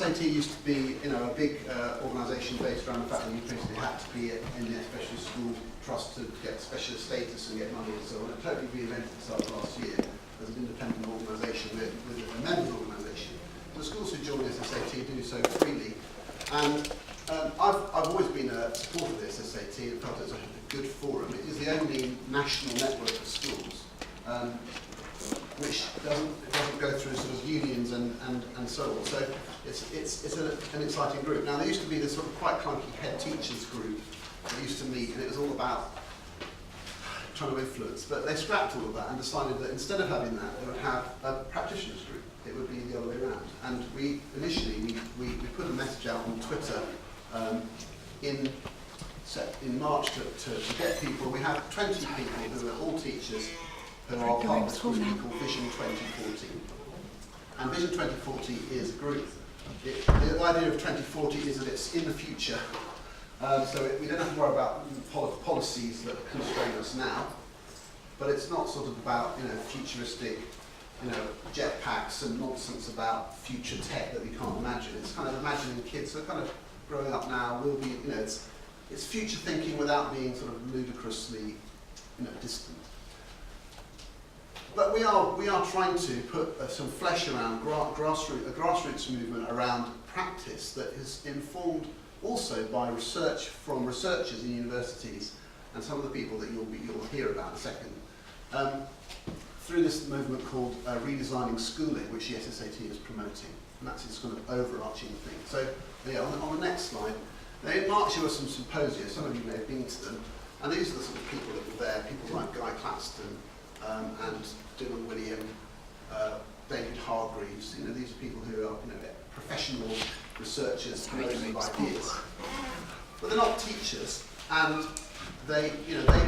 SSAT used to be, a big organisation based around the fact that you basically had to be in the specialist school trust to get specialist status and get money and so on. It totally reinvented itself last year as an independent organisation with a members organisation. The schools who join the SSAT do so freely, and I've always been a supporter of the SSAT and felt it's a good forum. It is the only national network of schools which doesn't go through sort of unions and so on. So it's an exciting group. Now there used to be this sort of quite clunky head teachers group that used to meet, and it was all about trying to influence. But they scrapped all of that and decided that instead of having that, they would have a practitioners group. It would be the other way around. And we put a message out on Twitter in March to get people. We have 20 people who are all teachers who are part of this group called Vision 2040. And Vision 2040 is a group. The idea of 2040 is that it's in the future. We don't have to worry about policies that constrain us now. But it's not sort of about futuristic jetpacks and nonsense about future tech that we can't imagine. It's kind of imagining kids who are kind of growing up now will be, it's future thinking without being sort of ludicrously, distant. But we are trying to put some flesh around a grassroots movement around practice that is informed also by research from researchers in universities and some of the people that you'll hear about in a second. Through this movement called Redesigning Schooling, which the SSAT is promoting. And that's its kind of overarching thing. So, on the next slide, in March there were some symposia, some of you may have been to them, and these are the sort of people that were there, people like Guy Claxton and Dylan William, David Hargreaves. These are people who are professional researchers promoting ideas. But they're not teachers, and they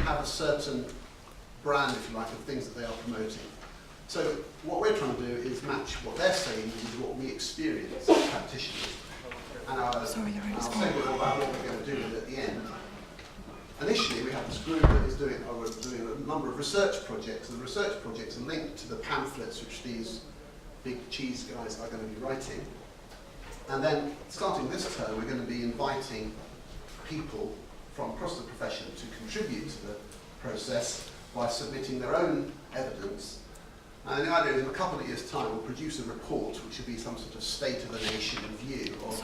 have a certain brand, if you like, of things that they are promoting. So what we're trying to do is match what they're saying with what we experience as practitioners. And I'll say a bit more about what we're going to do with it at the end. Initially, we have this group that is doing a number of research projects, and the research projects are linked to the pamphlets which these big cheese guys are going to be writing. And then, starting this term, we're going to be inviting people from across the profession to contribute to the process by submitting their own evidence. And the idea is in a couple of years' time we'll produce a report which will be some sort of state of the nation view of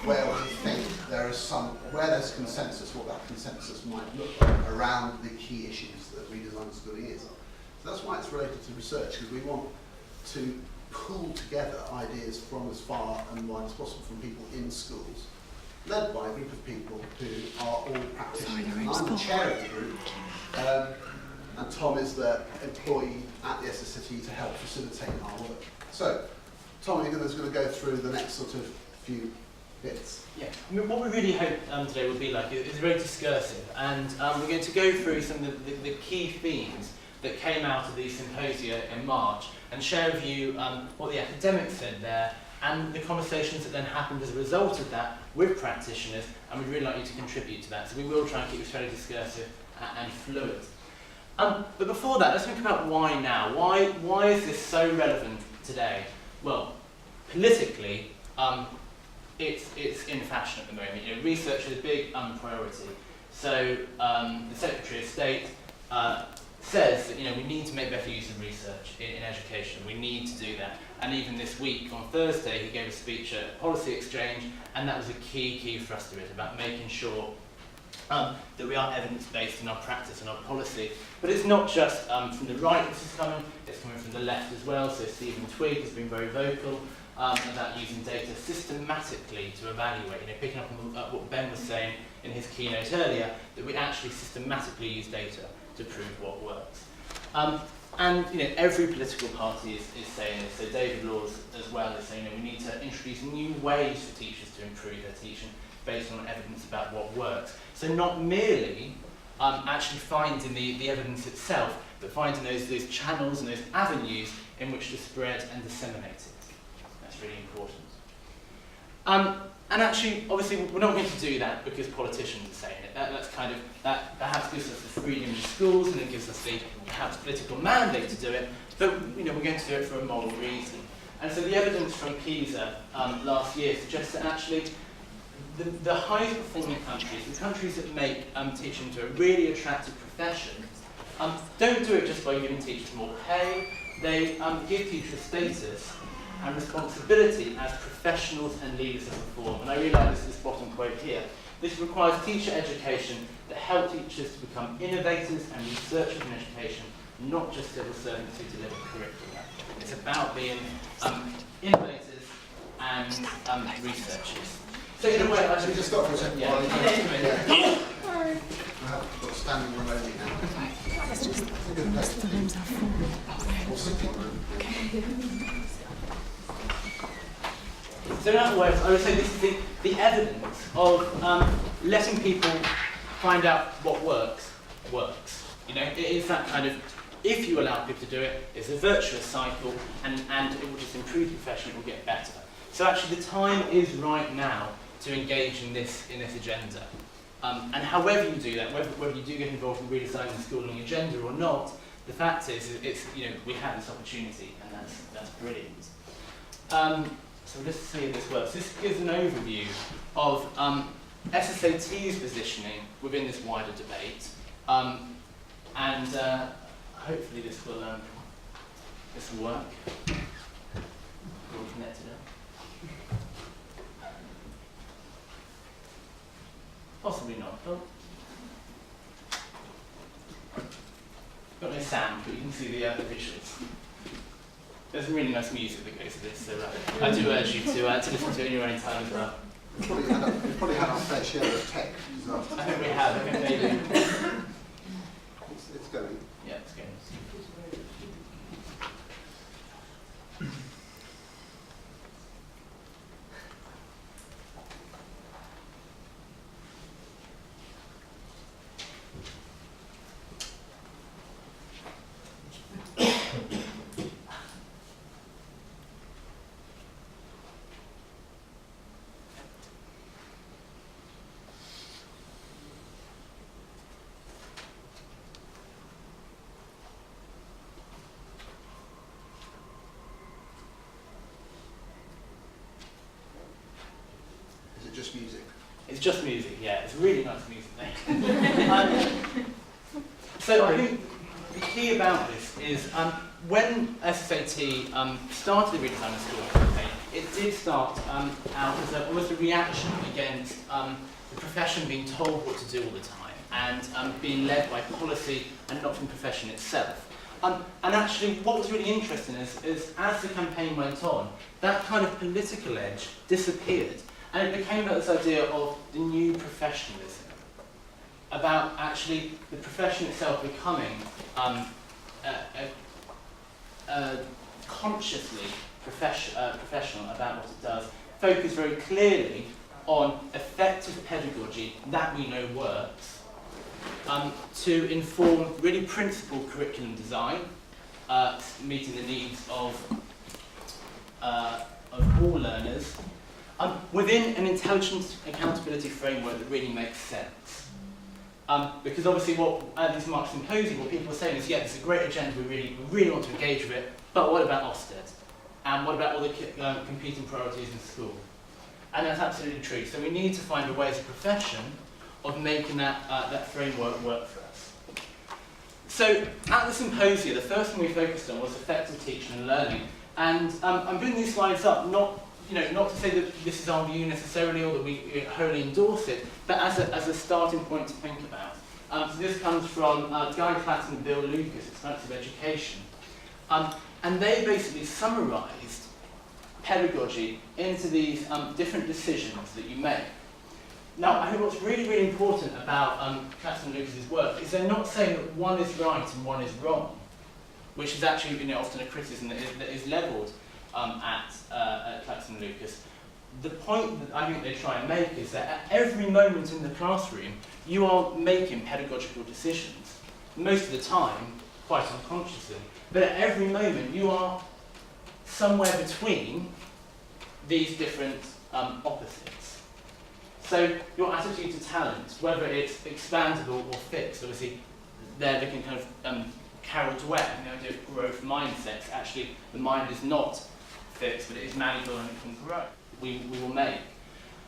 where we think where there's consensus, what that consensus might look like around the key issues that redesign schooling is. So that's why it's related to research, because we want to pull together ideas from as far and wide as possible from people in schools, led by a group of people who are all practitioners. And I'm the chair of the group. And Tom is the employee at the SSAT to help facilitate our work. So, Tom, you're going to go through the next sort of few bits. Yeah, what we really hope today will be like is very discursive, and we're going to go through some of the key themes that came out of the symposia in March and share with you what the academics said there and the conversations that then happened as a result of that with practitioners, and we'd really like you to contribute to that. So we will try and keep this fairly discursive and fluid. But before that, let's think about why now. Why is this so relevant today? Well, politically, it's in fashion at the moment. Research is a big priority. So the Secretary of State says that we need to make better use of research in education. We need to do that. And even this week, on Thursday, he gave a speech at Policy Exchange, and that was a key thrust of it, about making sure that we are evidence-based in our practice and our policy. But it's not just from the right this is coming, it's coming from the left as well. So Stephen Twigg has been very vocal about using data systematically to evaluate. Picking up on what Ben was saying in his keynote earlier, that we actually systematically use data to prove what works. And every political party is saying this. So David Laws as well is saying we need to introduce new ways for teachers to improve their teaching based on evidence about what works. So not merely actually finding the evidence itself, but finding those channels and those avenues in which to spread and disseminate it. That's really important. And actually, obviously, we're not going to do that because politicians are saying it. That perhaps gives us the freedom in schools, and it gives us the perhaps political mandate to do it. But we're going to do it for a moral reason. And so the evidence from PISA last year suggests that actually the highest performing countries, the countries that make teaching into a really attractive profession, don't do it just by giving teachers more pay. They give teachers status and responsibility as professionals and leaders of reform. And I really like this bottom quote here. This requires teacher education that help teachers to become innovators and researchers in education, not just civil servants who deliver curricula. It's about being innovators and researchers. So in a way, Should we just stop for a second? Yeah. While you I have got standing room only now. It's just the rooms are full. Or sitting room. So in other words, I would say this is the evidence of letting people find out what works. You know, it is that kind of, if you allow people to do it, it's a virtuous cycle, and it will just improve the profession, it will get better. So actually the time is right now to engage in this agenda. And however you do that, whether you do get involved in redesigning the schooling agenda or not, the fact is, we have this opportunity, and that's brilliant. So let's see if this works. This gives an overview of SSAT's positioning within this wider debate, and hopefully this will work. All connected up. Possibly not. Oh. Got no sound, but you can see the visuals. There's some really nice music that goes with this, so I do urge you to listen to it in your own time as well. We've probably had our fair share of tech disasters. I think we have. I think maybe. It's going. Yeah, it's going. Just music. It's just music, yeah. It's really nice music there. So I think the key about this is when SSAT started the Redesign the School campaign, it did start out as almost a reaction against the profession being told what to do all the time and being led by policy and not from the profession itself. And actually what was really interesting is as the campaign went on, that kind of political edge disappeared. And it became about this idea of the new professionalism, about actually the profession itself becoming consciously professional about what it does, focused very clearly on effective pedagogy that we know works, to inform really principled curriculum design, meeting the needs of all learners, within an intelligent accountability framework that really makes sense. Because obviously at this March Symposium, what people are saying is, yeah, it's a great agenda, we really want to engage with it, but what about Ofsted? And what about all the competing priorities in school? And that's absolutely true. So we need to find a way as a profession of making that framework work for us. So at the Symposium, the first thing we focused on was effective teaching and learning. And I'm bringing these slides up not to say that this is our view necessarily or that we wholly endorse it, but as a starting point to think about. So this comes from Guy Clatton and Bill Lucas, Expansive Education. And they basically summarised pedagogy into these different decisions that you make. Now, I think what's really, really important about Clatton and Lucas's work is they're not saying that one is right and one is wrong, which is actually often a criticism that is levelled at Clatton and Lucas. The point that I think they try and make is that at every moment in the classroom, you are making pedagogical decisions. Most of the time, quite unconsciously. But at every moment, you are somewhere between these different opposites. So your attitude to talent, whether it's expandable or fixed, obviously they're looking kind of Carol Dweck, the idea of growth mindsets. Actually, the mind is not fixed, but it is malleable and it can grow. We will make.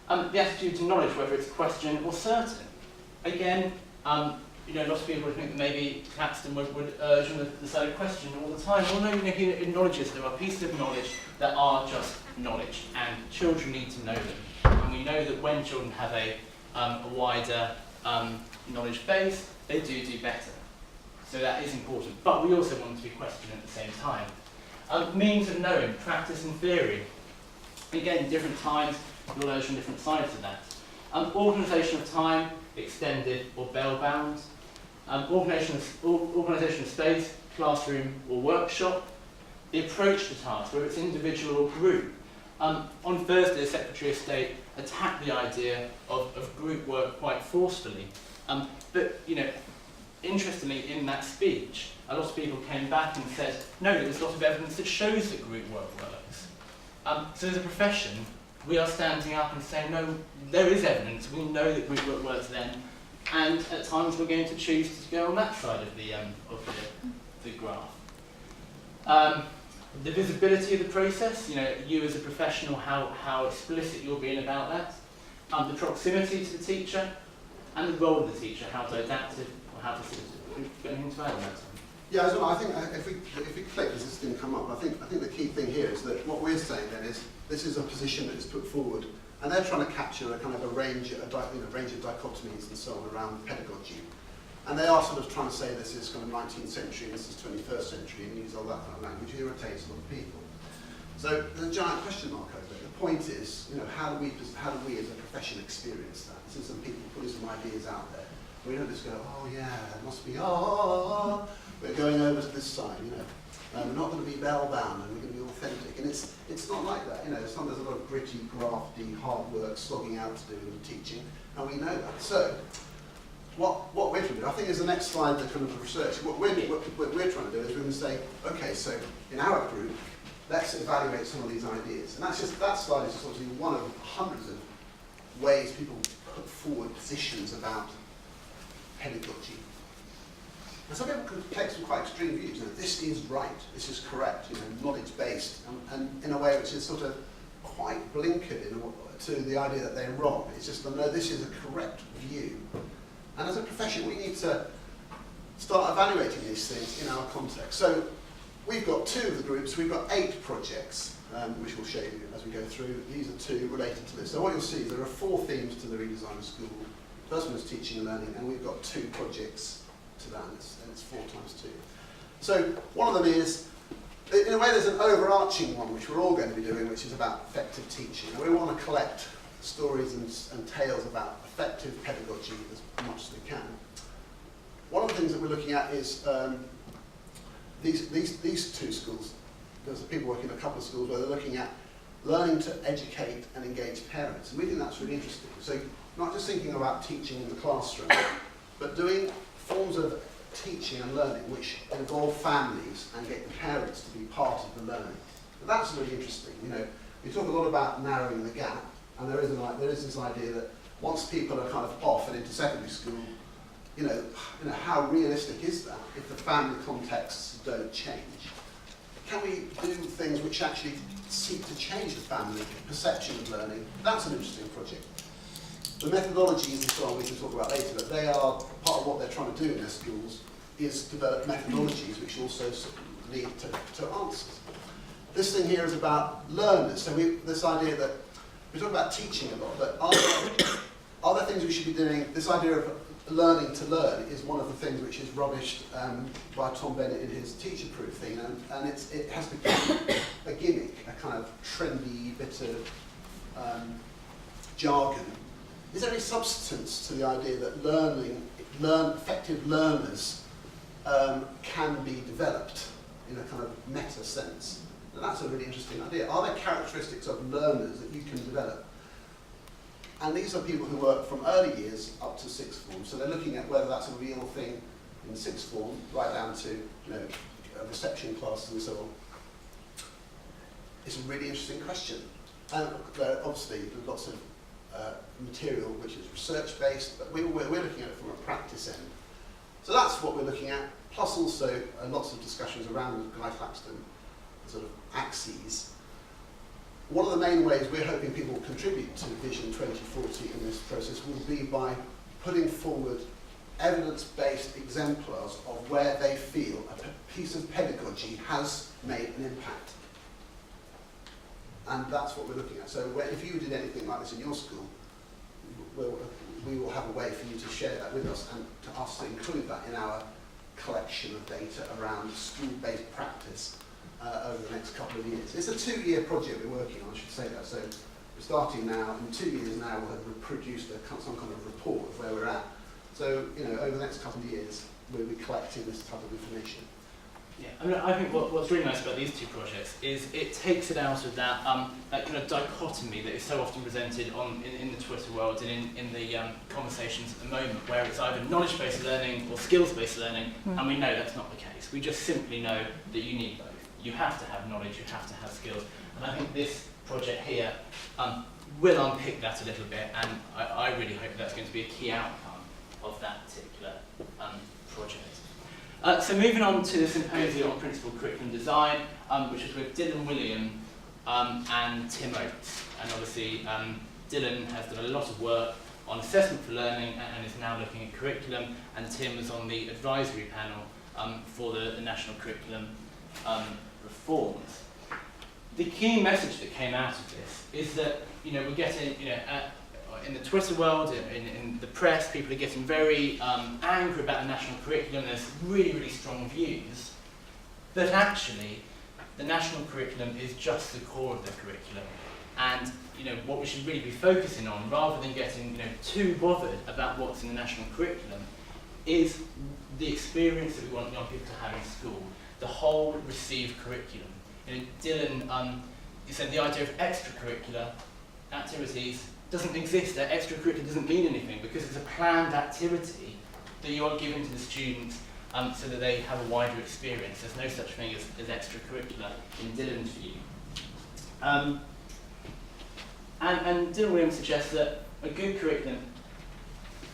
The attitude to knowledge, whether it's question or certain. Again, lots of people think that maybe Claxton would urge on the side of question all the time. Well, no, he acknowledges there are pieces of knowledge that are just knowledge, and children need to know them. And we know that when children have a wider knowledge base, they do better. So that is important. But we also want to be questioned at the same time. Means of knowing, practice and theory. Again, different times, you'll urge on different sides of that. Organisation of time, extended or bell-bound. Organisation of space, classroom or workshop. The approach to task, whether it's individual or group. On Thursday, the Secretary of State attacked the idea of group work quite forcefully. But, interestingly, in that speech, a lot of people came back and said, no, there's a lot of evidence that shows that group work works. So as a profession, we are standing up and saying, no, there is evidence, we know that group work works then, and at times we're going to choose to go on that side of the graph. The visibility of the process, you as a professional, how explicit you're being about that. The proximity to the teacher, and the role of the teacher, how didactic or how facilitative. Got anything to add on that? Yeah, I think if we click, this didn't come up. I think the key thing here is that what we're saying then is this is a position that is put forward, and they're trying to capture a kind of a range of dichotomies and so on around pedagogy, and they are sort of trying to say this is kind of 19th century and this is 21st century and use all that kind of language. It irritates a lot of people. So there's a giant question mark over it. The point is, how do we as a profession experience that? This is some people putting some ideas out there. We don't just go, oh yeah, it must be, we're going over to this side, we're not going to be bell-bound and we're going to be authentic. And it's not like that, there's a lot of gritty, grafty, hard work, slogging out to do in teaching, and we know that. So, what we're trying to do, I think is the next slide, the kind of research, what we're trying to do is we're going to say, okay, so in our group, let's evaluate some of these ideas. And that slide is just obviously one of hundreds of ways people put forward positions about pedagogy. And some people can take some quite extreme views. This is right, this is correct, knowledge-based, and in a way which is sort of quite blinkered to the idea that they're wrong. It's just, no, this is a correct view. And as a profession, we need to start evaluating these things in our context. So we've got 2 of the groups, we've got 8 projects, which we'll show you as we go through. These are 2 related to this. So what you'll see is there are 4 themes to the Redesign of School. First one is teaching and learning, and we've got 2 projects to that, and it's 4 times 2. So one of them is, in a way there's an overarching one which we're all going to be doing, which is about effective teaching. And we want to collect stories and tales about effective pedagogy as much as we can. One of the things that we're looking at is these 2 schools. There's people working in a couple of schools where they're looking at learning to educate and engage parents, and we think that's really interesting. So not just thinking about teaching in the classroom, but doing forms of teaching and learning which involve families and get the parents to be part of the learning. And that's really interesting. We talk a lot about narrowing the gap, and there is this idea that once people are kind of off and into secondary school, how realistic is that if the family contexts don't change? Can we do things which actually seek to change the family perception of learning? That's an interesting project. The methodologies and so on we can talk about later, but they are part of what they're trying to do in their schools is develop methodologies which also lead to answers. This thing here is about learners. So this idea that we talk about teaching a lot, but are there things we should be doing? This idea of learning to learn is one of the things which is rubbished by Tom Bennett in his teacher-proof thing, and it has become a gimmick, a kind of trendy bit of jargon. Is there any substance to the idea that effective learners can be developed in a kind of meta sense? And that's a really interesting idea. Are there characteristics of learners that you can develop? And these are people who work from early years up to 6th form, so they're looking at whether that's a real thing in 6th form, right down to reception classes and so on. It's a really interesting question. And obviously there's lots of material which is research-based, but we're looking at it from a practice end. So that's what we're looking at, plus also lots of discussions around Guy Claxton, sort of axes. one of the main ways we're hoping people will contribute to Vision 2040 in this process will be by putting forward evidence-based exemplars of where they feel a piece of pedagogy has made an impact. And that's what we're looking at. So if you did anything like this in your school, we will have a way for you to share that with us and to us to include that in our collection of data around school-based practice over the next couple of years. It's a 2-year project we're working on, I should say that. So we're starting now, in 2 years now we'll have produced some kind of report of where we're at. So, you know, over the next couple of years we'll be collecting this type of information. Yeah, I mean, I think what's really nice about these two projects is it takes it out of that that kind of dichotomy that is so often presented in the Twitter world and in the conversations at the moment, where it's either knowledge-based learning or skills-based learning, and we know that's not the case. We just simply know that you need both. You have to have knowledge, you have to have skills, and I think this project here will unpick that a little bit, and I really hope that's going to be a key outcome of that particular project. So moving on to the Symposium on Principal Curriculum Design, which was with Dylan William and Tim Oates. And obviously Dylan has done a lot of work on assessment for learning and is now looking at curriculum, and Tim was on the advisory panel for the national curriculum reforms. The key message that came out of this is that, you know, we're getting, you know, in the Twitter world, in the press, people are getting very angry about the national curriculum. There's really, really strong views. But actually, the national curriculum is just the core of the curriculum. And, you know, what we should really be focusing on, rather than getting, you know, too bothered about what's in the national curriculum, is the experience that we want young people to have in school, the whole received curriculum. You know, Dylan, he said the idea of extracurricular activities doesn't exist. That extracurricular doesn't mean anything because it's a planned activity that you are giving to the students so that they have a wider experience. There's no such thing as extracurricular in Dylan's view. And Dylan Williams suggests that a good curriculum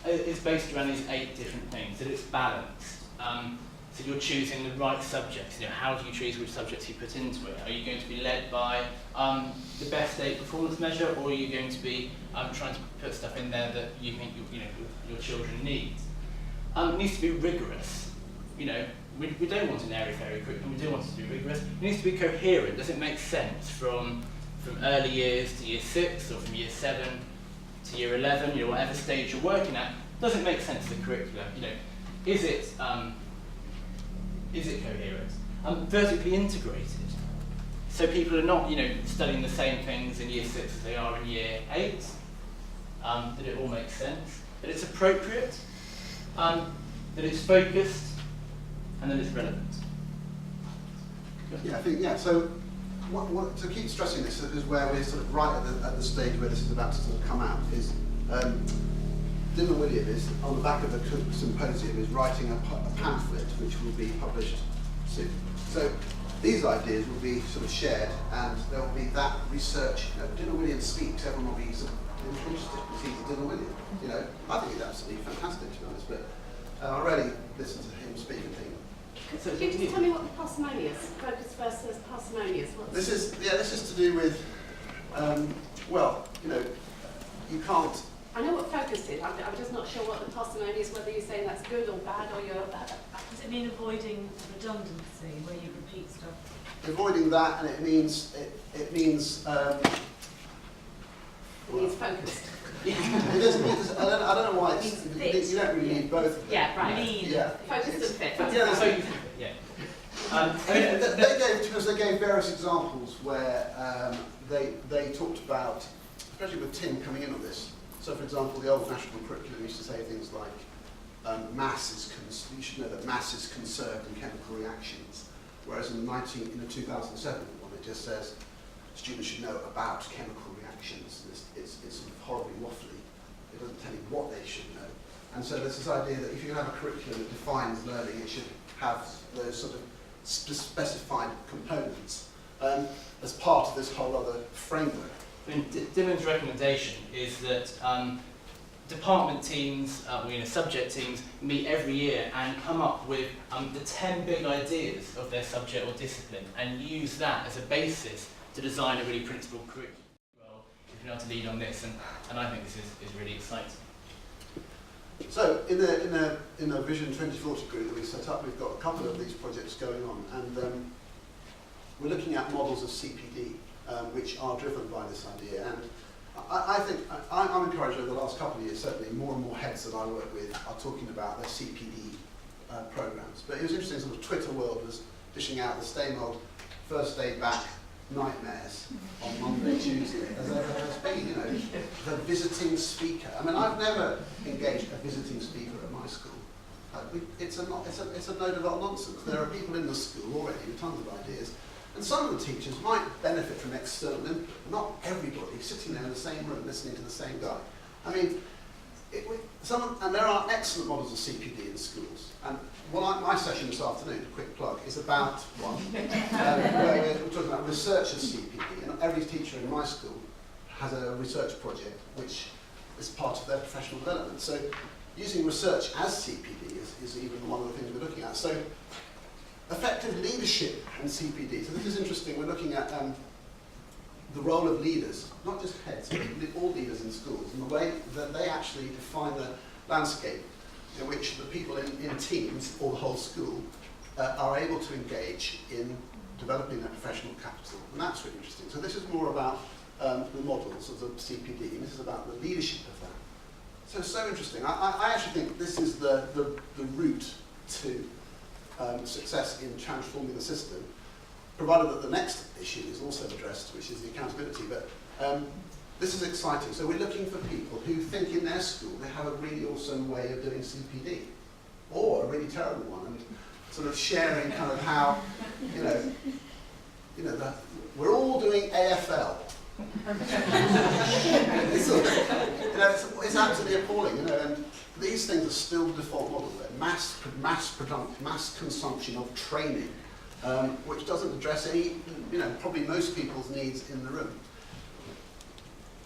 is based around these 8 different things, that it's balanced. So you're choosing the right subjects. You know, how do you choose which subjects you put into it? Are you going to be led by the best state performance measure, or are you going to be trying to put stuff in there that you think your children need? It needs to be rigorous. You know, we don't want an airy-fairy curriculum. We do want it to be rigorous. It needs to be coherent. Does it make sense from early years to year 6, or from year 7 to year 11? You know, whatever stage you're working at, does it make sense, the curriculum? You know, is it coherent? Vertically integrated. So people are not, you know, studying the same things in year 6 as they are in year 8. That it all makes sense. That it's appropriate. That it's focused. And that it's relevant. Yeah, I think, yeah, so to keep stressing this is where we're sort of right at the stage where this is about to sort of come out, is Dylan William is, on the back of the Symposium, is writing a pamphlet which will be published soon. So these ideas will be sort of shared, and there will be that research. You know, Dylan William speaks, everyone will be sort of interested to see Dylan William. You know, I think it's absolutely fantastic, to be honest, but I really listen to him speak and think. Could you just tell me what the parsimonious, focus versus parsimonious? This is to do with, well, you know, you can't. I know what focus is. I'm just not sure what the parsimonious, whether you're saying that's good or bad, or you're. Does it mean avoiding redundancy, where you repeat stuff? Avoiding that, and it means it means. It means focused. It doesn't. I don't know why it's. You don't really need both. Of them. Yeah, right. Yeah. Focused and fit. Yeah. They gave various examples where they talked about, especially with Tim coming in on this. So, for example, the old national curriculum used to say things like you should know that mass is conserved in chemical reactions, whereas in the 2007 one it just says students should know about chemical reactions. It's sort of horribly waffly. It doesn't tell you what they should know. And so there's this idea that if you have a curriculum that defines learning, it should have those sort of specified components as part of this whole other framework. I mean, Dylan's recommendation is that department teams, subject teams, meet every year and come up with the 10 big ideas of their subject or discipline, and use that as a basis to design a really principled curriculum. Well, if you're able to lead on this, and I think this is really exciting. So in the Vision 2040 group that we set up, we've got a couple of these projects going on, and we're looking at models of CPD, which are driven by this idea. And I think I'm encouraged over the last couple of years, certainly more and more heads that I work with are talking about their CPD programs. But it was interesting, sort of Twitter world was dishing out the same old first day back nightmares on Monday, Tuesday, as there has been, you know, the visiting speaker. I mean, I've never engaged a visiting speaker at my school. It's a load of nonsense. There are people in the school already with tons of ideas, and some of the teachers might benefit from external input, but not everybody sitting there in the same room listening to the same guy. I mean, and there are excellent models of CPD in schools. And my session this afternoon, a quick plug, is about one, where we're talking about research as CPD. And every teacher in my school has a research project which is part of their professional development. So using research as CPD is even one of the things we're looking at. So effective leadership and CPD. So this is interesting. We're looking at the role of leaders, not just heads, but all leaders in schools, and the way that they actually define the landscape in which the people in teams or the whole school are able to engage in developing their professional capital. And that's really interesting. So this is more about the models of the CPD, and this is about the leadership of that. So interesting. I actually think this is the route to success in transforming the system, provided that the next issue is also addressed, which is the accountability. But this is exciting. So we're looking for people who think in their school they have a really awesome way of doing CPD, or a really terrible one, and sort of sharing kind of how, you know, that we're all doing AFL. It's absolutely appalling, you know. And these things are still the default model. Mass consumption of training. Which doesn't address any, you know, probably most people's needs in the room.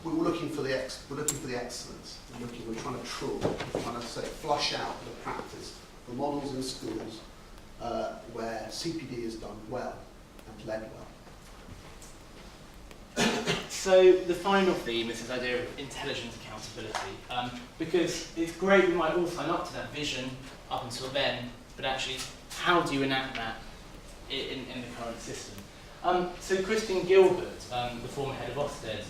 We're looking for the excellence. We're trying to trawl, we're trying to flush out the practice, the models in schools where CPD is done well and led well. So the final theme is this idea of intelligent accountability, because it's great we might all sign up to that vision up until then, but actually, how do you enact that in the current system? So Christine Gilbert, the former head of Ofsted,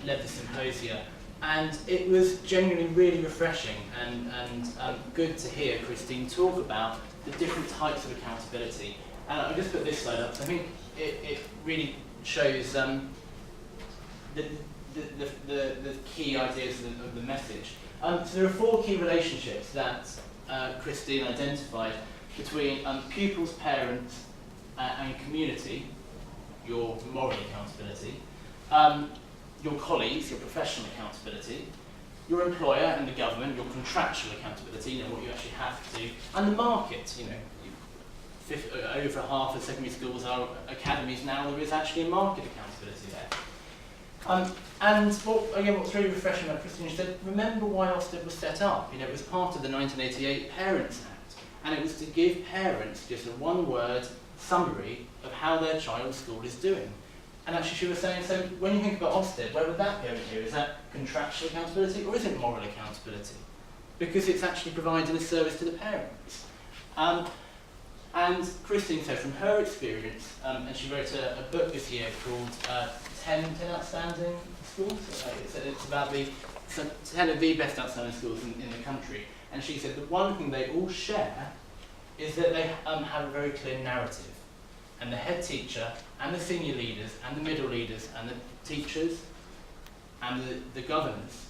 led the symposia, and it was genuinely really refreshing and good to hear Christine talk about the different types of accountability. And I'll just put this slide up, so I think it really shows the key ideas of the message. So there are 4 key relationships that Christine identified between pupils, parents, and community, your moral accountability, your colleagues, your professional accountability, your employer and the government, your contractual accountability, you know, what you actually have to do, and the market, you know, over half of secondary schools are academies now, there is actually a market accountability there. And what's really refreshing about Christine, she said, remember why Ofsted was set up. You know, it was part of the 1988 Parents Act, and it was to give parents just a one-word summary of how their child's school is doing. And actually she was saying, so when you think about Ofsted, where would that go in here? Is that contractual accountability or is it moral accountability? Because it's actually providing a service to the parents. And Christine said from her experience, and she wrote a book this year called 10 Outstanding Schools. It's about the 10 of the best outstanding schools in the country. And she said the one thing they all share is that they have a very clear narrative. And the head teacher and the senior leaders and the middle leaders and the teachers and the governors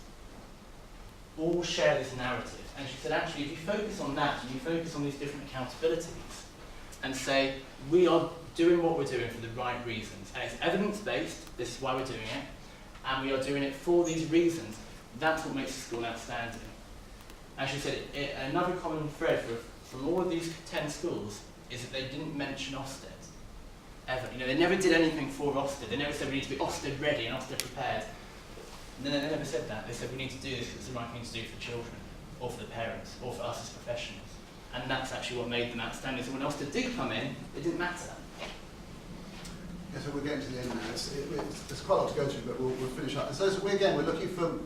all share this narrative. And she said, actually, if you focus on that and you focus on these different accountabilities and say, we are doing what we're doing for the right reasons, and it's evidence-based, this is why we're doing it, and we are doing it for these reasons, that's what makes the school outstanding. And she said, another common thread from all of these 10 schools is that they didn't mention Ofsted. Ever. You know, they never did anything for Ofsted. They never said we need to be Ofsted ready and Ofsted prepared. No, they never said that. They said we need to do this because it's the right thing to do for the children, or for the parents, or for us as professionals. And that's actually what made them outstanding. So when Ofsted did come in, it didn't matter. Yeah, so we're getting to the end now. There's quite a lot to go through, but we'll finish up. And so we're looking for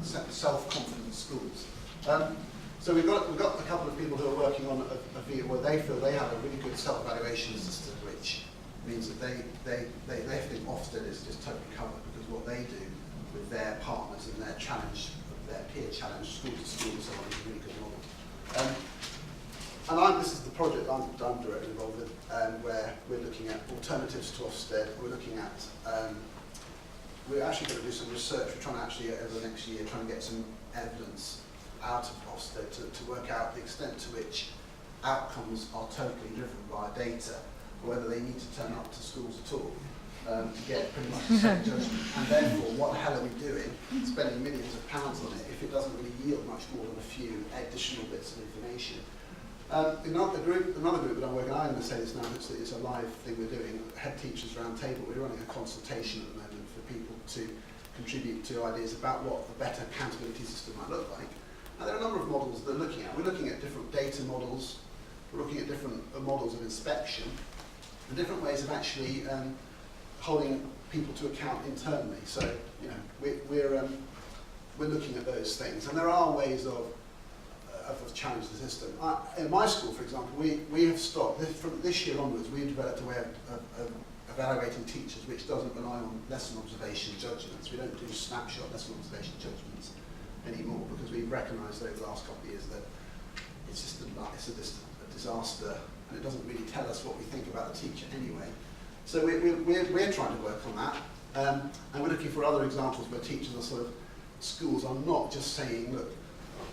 self-confident schools. So we've got a couple of people who are working on a view where they feel they have a really good self-evaluation system, which means that they think Ofsted is just totally covered, because what they do with their partners and their peer challenge, school to school and so on, is a really good model. And this is the project I'm directly involved with, where we're looking at alternatives to Ofsted. We're actually going to do some research. We're trying to actually, over the next year, trying to get some evidence out of Ofsted to work out the extent to which outcomes are totally driven by data, or whether they need to turn up to schools at all to get pretty much the same judgment. And therefore, what the hell are we doing spending millions of pounds on it if it doesn't really yield much more than a few additional bits of information? Another group that I'm working on, I'm going to say this now, it's a live thing we're doing, Head Teachers Round Table. We're running a consultation at the moment for people to contribute to ideas about what a better accountability system might look like. And there are a number of models they're looking at. We're looking at different data models, we're looking at different models of inspection, and different ways of actually holding people to account internally. So, you know, we're looking at those things, and there are ways of challenge the system. In my school, for example, we have stopped, from this year onwards, we've developed a way of evaluating teachers which doesn't rely on lesson observation judgments. We don't do snapshot lesson observation judgments anymore, because we've recognised over the last couple of years that it's just a disaster, and it doesn't really tell us what we think about the teacher anyway. So we're trying to work on that, and we're looking for other examples where teachers are schools are not just saying, look,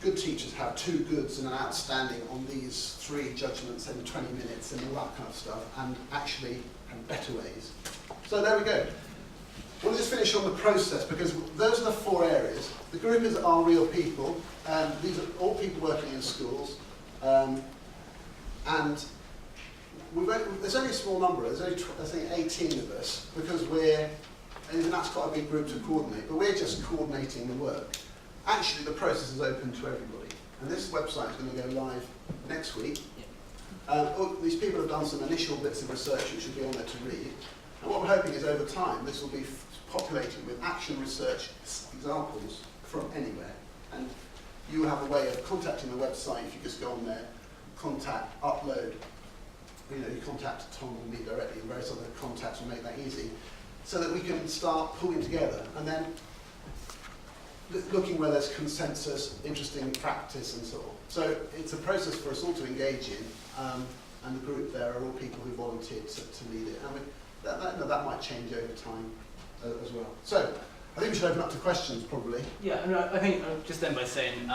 good teachers have 2 goods and an outstanding on these 3 judgments in 20 minutes and all that kind of stuff, and actually have better ways. So there we go. We'll just finish on the process, because those are the 4 areas. The group are real people. These are all people working in schools. And there's only a small number. There's only, I think, 18 of us, because and that's quite a big group to coordinate, but we're just coordinating the work. Actually, the process is open to everybody. And this website is going to go live next week. These people have done some initial bits of research which will be on there to read. And what we're hoping is, over time, this will be populated with action research examples from anywhere. And you have a way of contacting the website. If you just go on there, contact, upload, you contact Tom and me directly, and various other contacts will make that easy, so that we can start pulling together and then looking where there's consensus, interesting practice, and so on. So it's a process for us all to engage in, and the group there are all people who volunteered to lead it. And that might change over time as well. So I think we should open up to questions, probably. Yeah, and I think just then by saying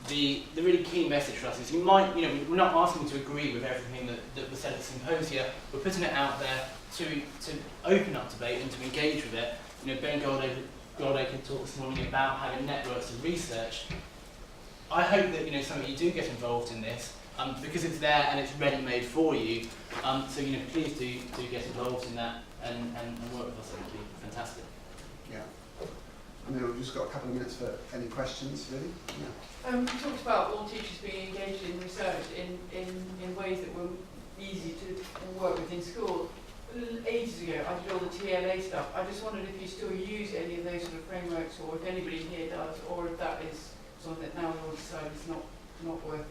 the really key message for us is we're not asking you to agree with everything that was said at the Symposia. We're putting it out there to open up debate and to engage with it. Ben Goldacre talked this morning about having networks of research. I hope that some of you do get involved in this, because it's there and it's ready-made for you. So please do get involved in that and work with us. It would be fantastic. Yeah. We've just got a couple of minutes for any questions, really. Yeah. You talked about all teachers being engaged in research in ways that were easy to work with in school. Ages ago, I did all the TLA stuff. I just wondered if you still use any of those sort of frameworks, or if anybody here does, or if that is something that now we all decide is not worth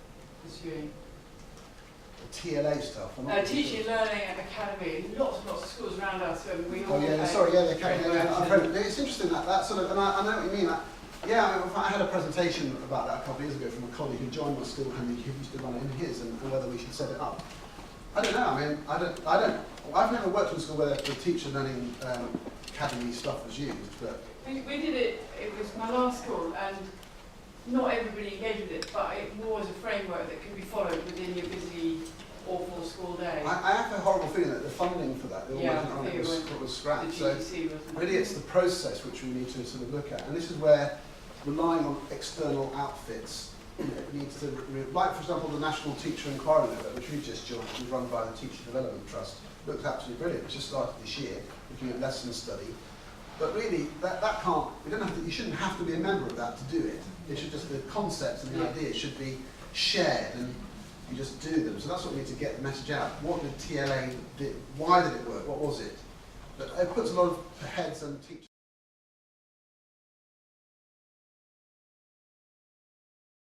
pursuing. The TLA stuff. Teaching, Learning and Academy. Lots and lots of schools around us. We all the Academy. It's interesting that sort of, and I know what you mean. I had a presentation about that a couple of years ago from a colleague who joined my school and he used to run it in his, and whether we should set it up. I don't know. I've never worked in a school where the teacher learning academy stuff was used, but we did it. It was my last school, and not everybody engaged with it, but it was a framework that could be followed within your busy, awful school day. I have a horrible feeling that the funding for that, was scrapped. So really, it's the process which we need to sort of look at, and this is where relying on external outfits. Needs to, like for example, the National Teacher Inquiry Network, which we've just joined, which is run by the Teacher Development Trust, looks absolutely brilliant. It's just started this year, looking at lesson study. But really, that can't. You shouldn't have to be a member of that to do it. It should just the concepts and the ideas should be shared, and you just do them. So that's what we need to get the message out. What did TLA do? Why did it work? What was it? But it puts a lot of heads and teachers